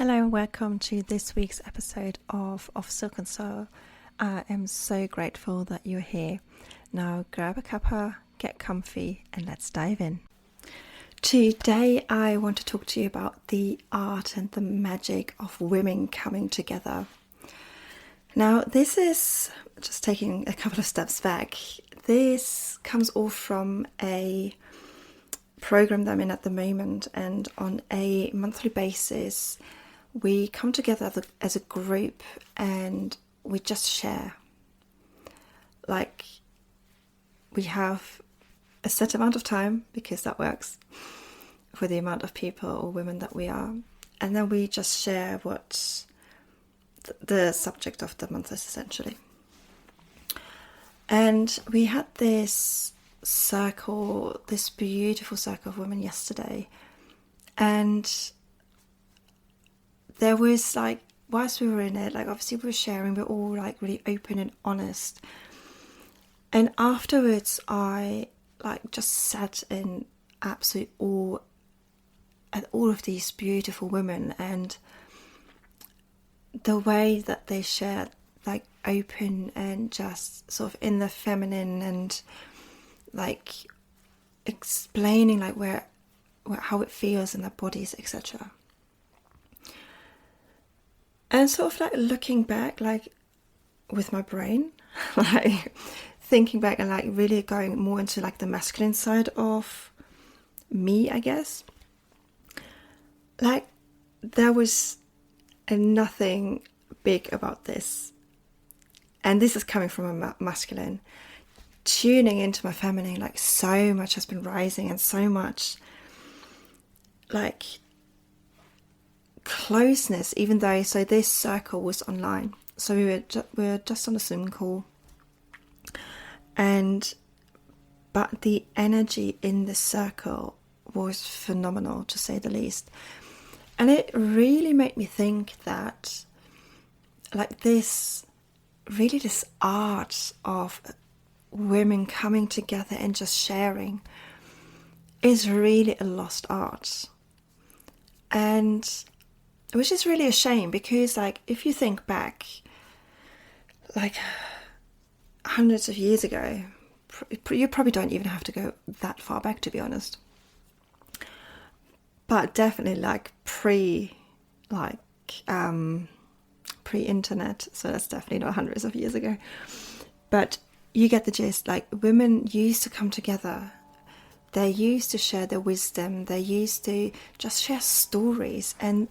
Hello and welcome to this week's episode of Silk and Soul. I am so grateful that you're here. Now grab a cuppa, get comfy, and let's dive in. Today I want to talk to you about the art and the magic of women coming together. Now this is, just taking a couple of steps back, this comes all from a program that I'm in at the moment, and on a monthly basis we come together as a group and we just share. Like, we have a set amount of time, because that works for the amount of people or women that we are, and then we just share what the subject of the month is, essentially. And we had this circle, this beautiful circle of women yesterday, and there was, like, whilst we were in it, like, obviously we were sharing, we're all like really open and honest, and afterwards I just sat in absolute awe at all of these beautiful women and the way that they shared, like, open and just sort of in the feminine, and like explaining like how it feels in their bodies, etc. And sort of like looking back, like with my brain, like thinking back and like really going more into like the masculine side of me, I guess. Like, there was nothing big about this, and this is coming from a masculine. Tuning into my feminine, like, so much has been rising, and so much like closeness, even though, so this circle was online, so we were just on a Zoom call, but the energy in the circle was phenomenal, to say the least. And it really made me think that, like, this art of women coming together and just sharing is really a lost art. And which is really a shame, because, like, if you think back, like, hundreds of years ago, you probably don't even have to go that far back, to be honest, but definitely like pre-internet, so that's definitely not hundreds of years ago, but you get the gist. Like, women used to come together, they used to share their wisdom, they used to just share stories, and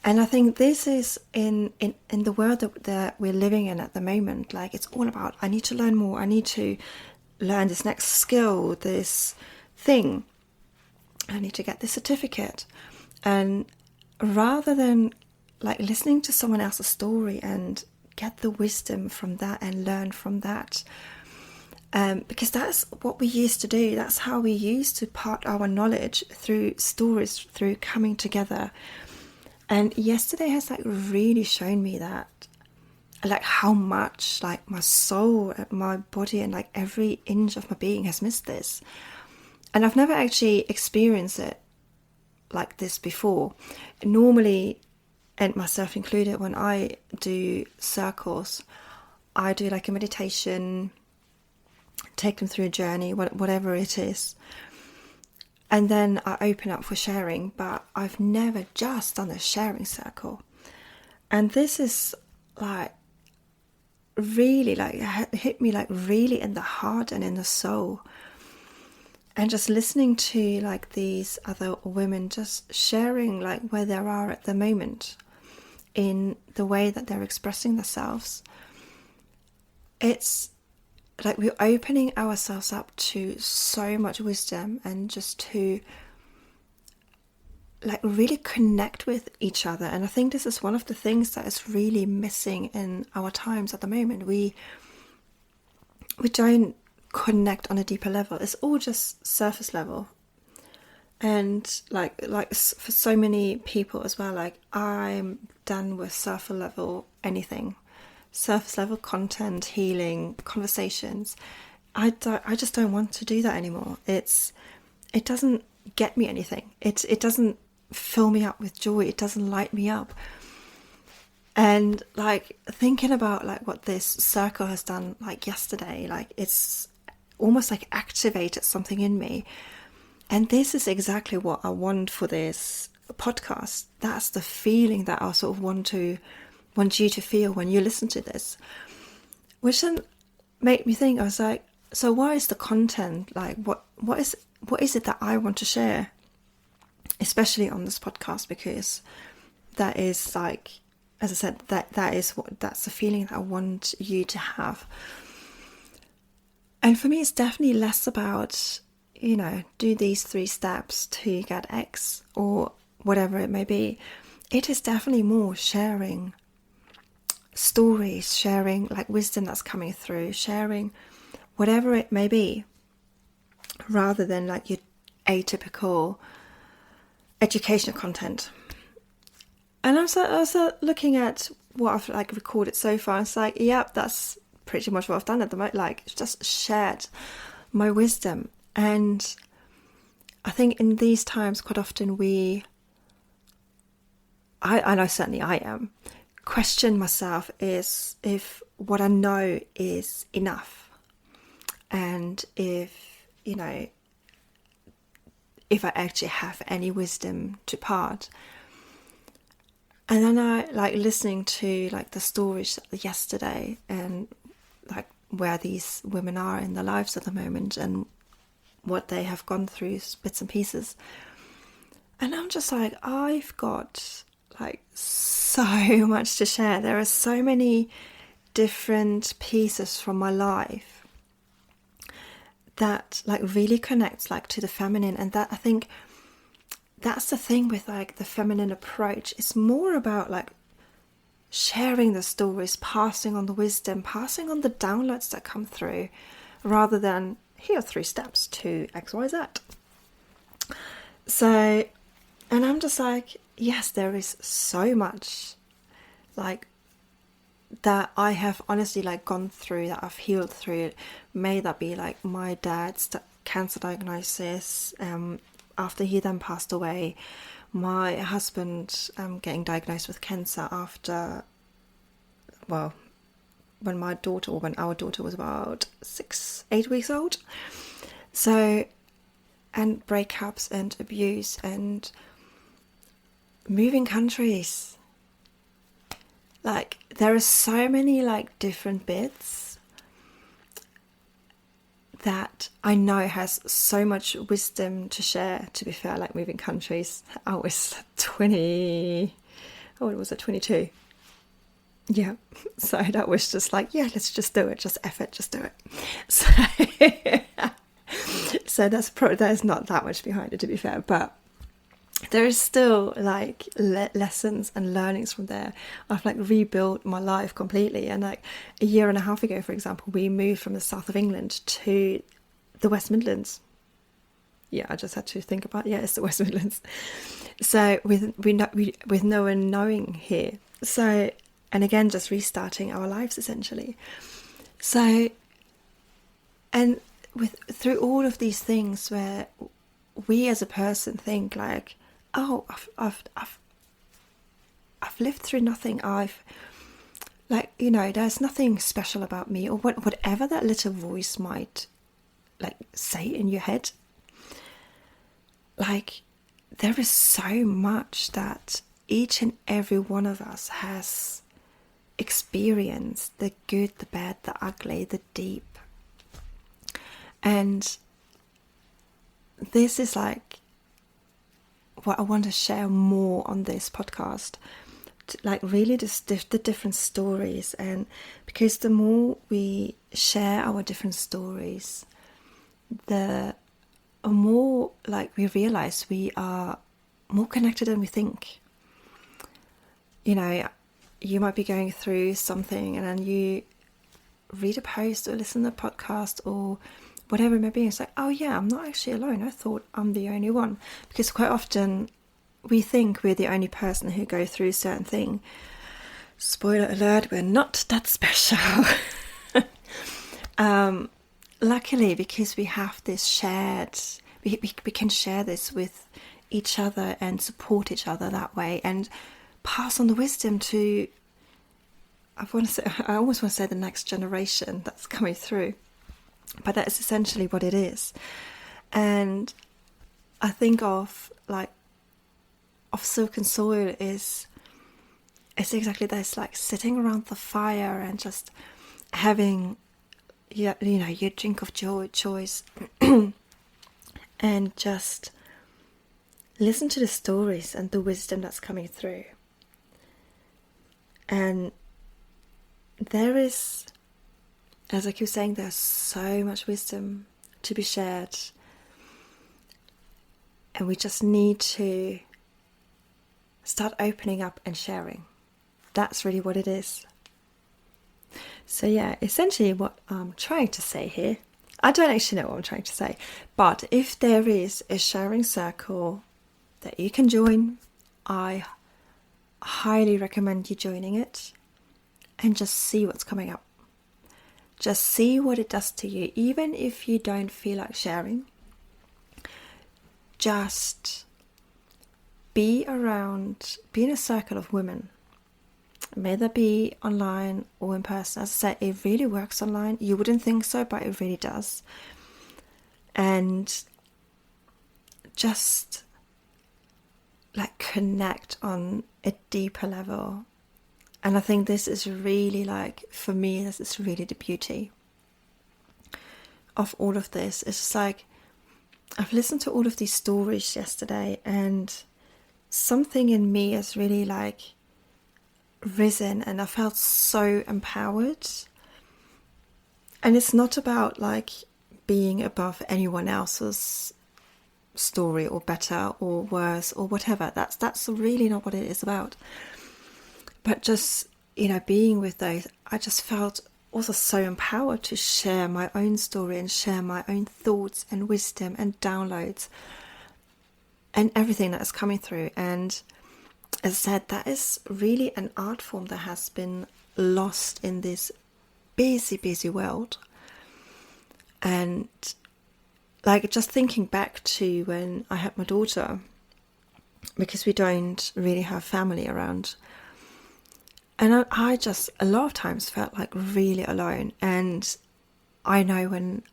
I think this is in the world that we're living in at the moment. Like, it's all about, I need to learn more, I need to learn this next skill, this thing, I need to get this certificate. And rather than like listening to someone else's story and get the wisdom from that and learn from that, because that's what we used to do, that's how we used to part our knowledge, through stories, through coming together. And yesterday has like really shown me that, like, how much like my soul, my body, and like every inch of my being has missed this. And I've never actually experienced it like this before. Normally, and myself included, when I do circles, I do like a meditation, take them through a journey, whatever it is, and then I open up for sharing. But I've never just done a sharing circle, and this is like really like hit me like really in the heart and in the soul. And just listening to like these other women just sharing like where they are at the moment in the way that they're expressing themselves, it's like we're opening ourselves up to so much wisdom, and just to like really connect with each other. And I think this is one of the things that is really missing in our times at the moment. We don't connect on a deeper level. It's all just surface level. And like for so many people as well, like, I'm done with surface level anything, surface level content, healing, conversations. I just don't want to do that anymore. It doesn't get me anything. It doesn't fill me up with joy. It doesn't light me up. And like thinking about like what this circle has done like yesterday, like it's almost like activated something in me. And this is exactly what I want for this podcast. That's the feeling that I sort of want you to feel when you listen to this. Which then made me think, I was like, so what is the content? Like what is it that I want to share? Especially on this podcast, because that is like, as I said, that's the feeling that I want you to have. And for me, it's definitely less about, do these 3 steps to get X or whatever it may be. It is definitely more sharing stories, sharing like wisdom that's coming through, sharing whatever it may be, rather than like your atypical educational content. And I was looking at what I've like recorded so far. It's like, yep, that's pretty much what I've done at the moment. Like, just shared my wisdom. And I think in these times, quite often I know certainly I am, question myself is if what I know is enough, and if I actually have any wisdom to part. And then I like listening to like the stories yesterday and like where these women are in their lives at the moment and what they have gone through, bits and pieces. And I'm just like, I've got like so much to share. There are so many different pieces from my life that like really connects like to the feminine. And that, I think, that's the thing with like the feminine approach. It's more about like sharing the stories, passing on the wisdom, passing on the downloads that come through, rather than here are 3 steps to XYZ. So, and I'm just like, yes, there is so much like that I have honestly like gone through, that I've healed through. May that be like my dad's cancer diagnosis, after he then passed away, my husband getting diagnosed with cancer after, well, when our daughter was about 8 weeks old. So, and breakups and abuse and moving countries. Like, there are so many like different bits that I know has so much wisdom to share. To be fair, like moving countries, I was 22. Yeah, so that was just like, yeah, let's just do it, just F it, just do it. So there's not that much behind it, to be fair, but there is still like lessons and learnings from there. I've like rebuilt my life completely. And like a year and a half ago, for example, we moved from the south of England to the West Midlands. Yeah, I just had to think about, it's the West Midlands. So with no one knowing here. So, and again, just restarting our lives essentially. So, and through all of these things where we as a person think like, oh, I've lived through nothing. I've like, there's nothing special about me, or whatever that little voice might like say in your head. Like, there is so much that each and every one of us has experienced: the good, the bad, the ugly, the deep. And this is like what I want to share more on this podcast, like really just the different stories. And because the more we share our different stories, the more like we realize we are more connected than we think. You might be going through something and then you read a post or listen to a podcast or whatever it may be, it's like, oh yeah, I'm not actually alone. I thought I'm the only one. Because quite often we think we're the only person who go through a certain thing. Spoiler alert, we're not that special. Luckily, because we have this shared, we can share this with each other and support each other that way, and pass on the wisdom to, I almost want to say the next generation that's coming through, but that is essentially what it is. And I think of Silk and Soil is exactly this, like sitting around the fire and just having your drink of choice and just listen to the stories and the wisdom that's coming through. And there is, as I keep saying, there's so much wisdom to be shared, and we just need to start opening up and sharing. That's really what it is. So yeah, essentially what I'm trying to say here, I don't actually know what I'm trying to say, but if there is a sharing circle that you can join, I highly recommend you joining it and just see what's coming up. Just see what it does to you, even if you don't feel like sharing. Just be in a circle of women. May that be online or in person. As I said, it really works online. You wouldn't think so, but it really does. And just like connect on a deeper level. And I think this is really, like, for me, this is really the beauty of all of this. It's just like, I've listened to all of these stories yesterday, and something in me has really like risen, and I felt so empowered. And it's not about like being above anyone else's story, or better or worse or whatever. That's really not what it is about. But just, being with those, I just felt also so empowered to share my own story and share my own thoughts and wisdom and downloads and everything that is coming through. And as I said, that is really an art form that has been lost in this busy, busy world. And like, just thinking back to when I had my daughter, because we don't really have family around, and I just a lot of times felt like really alone. And I know when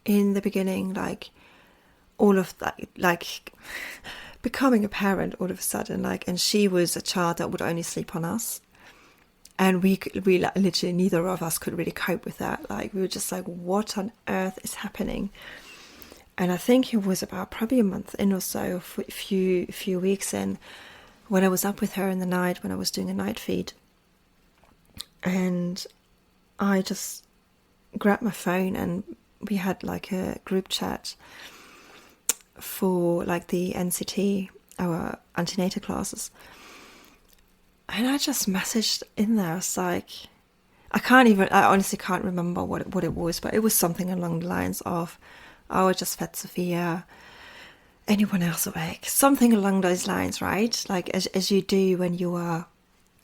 in the beginning, like all of that, like becoming a parent all of a sudden, like, and she was a child that would only sleep on us, and we like, literally neither of us could really cope with that. Like, we were just like, what on earth is happening? And I think it was about probably a month in or so, a few weeks in, when I was up with her in the night when I was doing a night feed. And I just grabbed my phone, and we had like a group chat for like the NCT, our antenatal classes. And I just messaged in there. I was like, I honestly can't remember what it was, but it was something along the lines of, oh, I just fed Sophia. Anyone else awake? Something along those lines, right? Like as you do when you are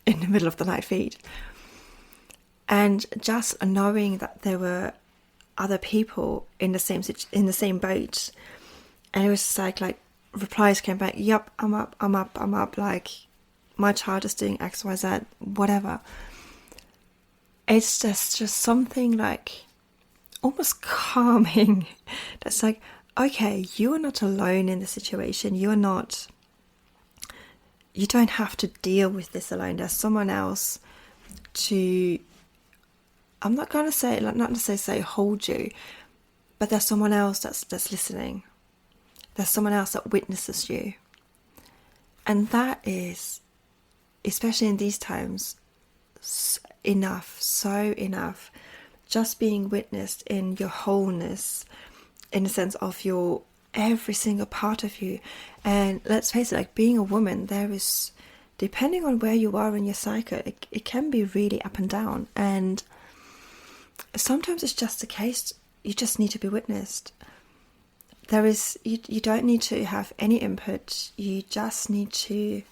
in the middle of the night feed. And just knowing that there were other people in the same boat, and it was just like replies came back. Yep, I'm up. Like, my child is doing X, Y, Z, whatever. It's just something like almost calming. That's like, okay, you are not alone in the situation. You don't have to deal with this alone. There's someone else to, I'm not going to say, not necessarily say hold you, but there's someone else that's listening. There's someone else that witnesses you. And that is, especially in these times, so enough. Just being witnessed in your wholeness, in the sense of your every single part of you. And let's face it, like being a woman, there is, depending on where you are in your cycle, it can be really up and down. And sometimes it's just the case, you just need to be witnessed. There is, you don't need to have any input. You just need to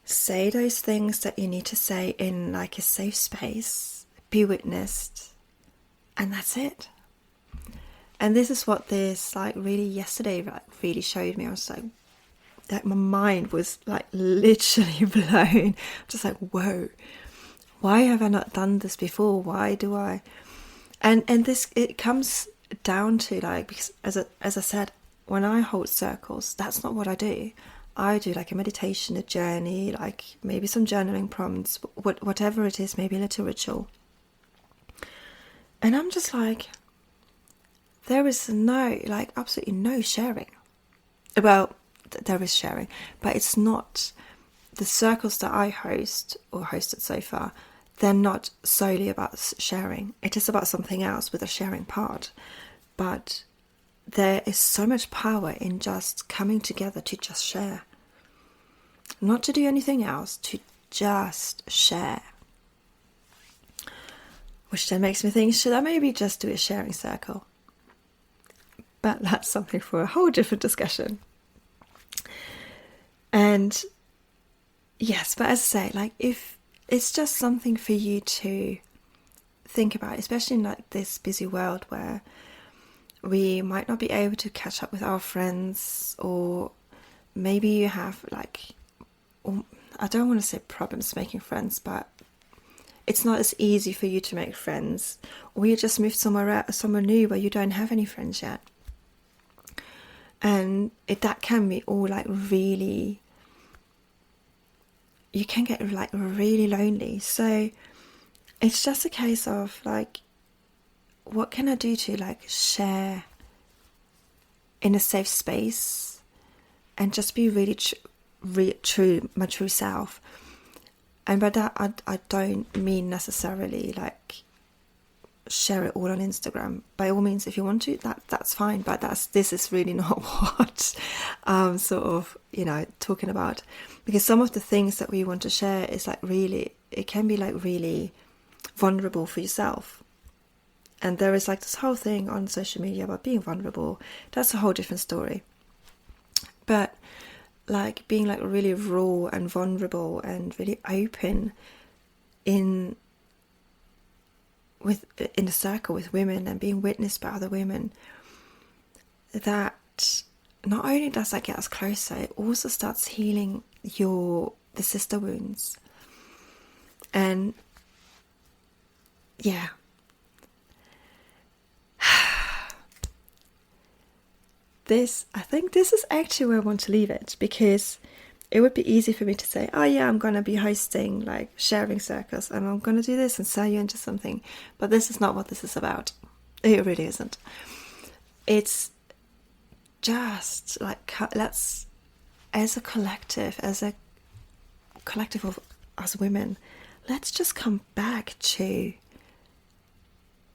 say those things that you need to say in like a safe space, be witnessed, and that's it. And this is what this like really yesterday really showed me. I was like, like my mind was like literally blown. Just like, whoa, why have I not done this before? Why do I? And this, it comes down to like, because as I said, when I hold circles, that's not what I do. I do like a meditation, a journey, like maybe some journaling prompts, whatever it is, maybe a little ritual. And I'm just like, there is absolutely no sharing. Well, there is sharing, but it's not the circles that I host or hosted so far. They're not solely about sharing. It is about something else with a sharing part. But there is so much power in just coming together to just share. Not to do anything else, to just share. Which then makes me think, should I maybe just do a sharing circle? But that's something for a whole different discussion. And yes, but as I say, like if it's just something for you to think about, especially in like this busy world where we might not be able to catch up with our friends, or maybe you have like, I don't want to say problems making friends, but it's not as easy for you to make friends, or you just moved somewhere new where you don't have any friends yet. And that can be all like really, you can get like really lonely. So it's just a case of like, what can I do to like share in a safe space and just be really true, my true self. And by that, I don't mean necessarily like share it all on Instagram. By all means, if you want to, that's fine. But this is really not what I'm sort of, talking about. Because some of the things that we want to share is like really, it can be like really vulnerable for yourself. And there is like this whole thing on social media about being vulnerable. That's a whole different story. But like being like really raw and vulnerable and really open in a circle with women and being witnessed by other women, that not only does that get us closer, it also starts healing the sister wounds. And yeah, I think this is actually where I want to leave it, because it would be easy for me to say, oh yeah, I'm going to be hosting like sharing circles and I'm going to do this and sell you into something. But this is not what this is about. It really isn't. It's just like, let's, as a collective of us women, let's just come back to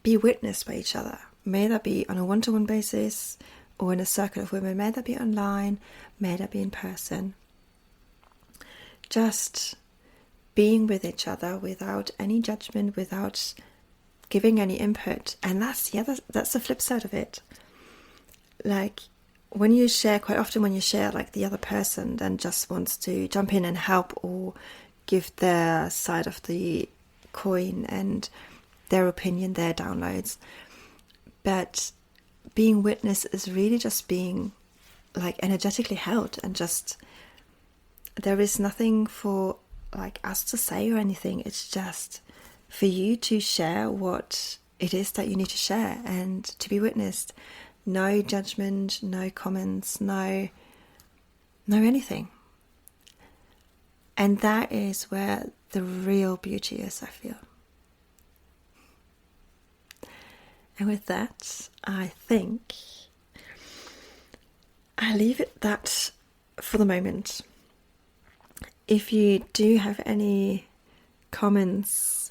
be witnessed by each other. May that be on a one-to-one basis or in a circle of women. May that be online, may that be in person. Just being with each other without any judgment, without giving any input. And that's the flip side of it. Like when you share, quite often when you share, like the other person then just wants to jump in and help or give their side of the coin and their opinion, their downloads. But being witness is really just being like energetically held, and just there is nothing for like us to say or anything. It's just for you to share what it is that you need to share and to be witnessed. No judgment, no comments, no anything. And that is where the real beauty is, I feel. And with that, I think I leave it that for the moment. If you do have any comments,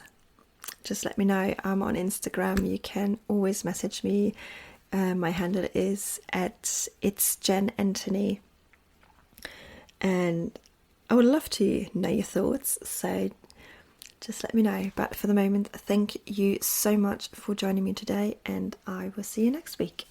just let me know. I'm on Instagram. You can always message me. My handle is @itsjenanthony. And I would love to know your thoughts. So just let me know. But for the moment, thank you so much for joining me today, and I will see you next week.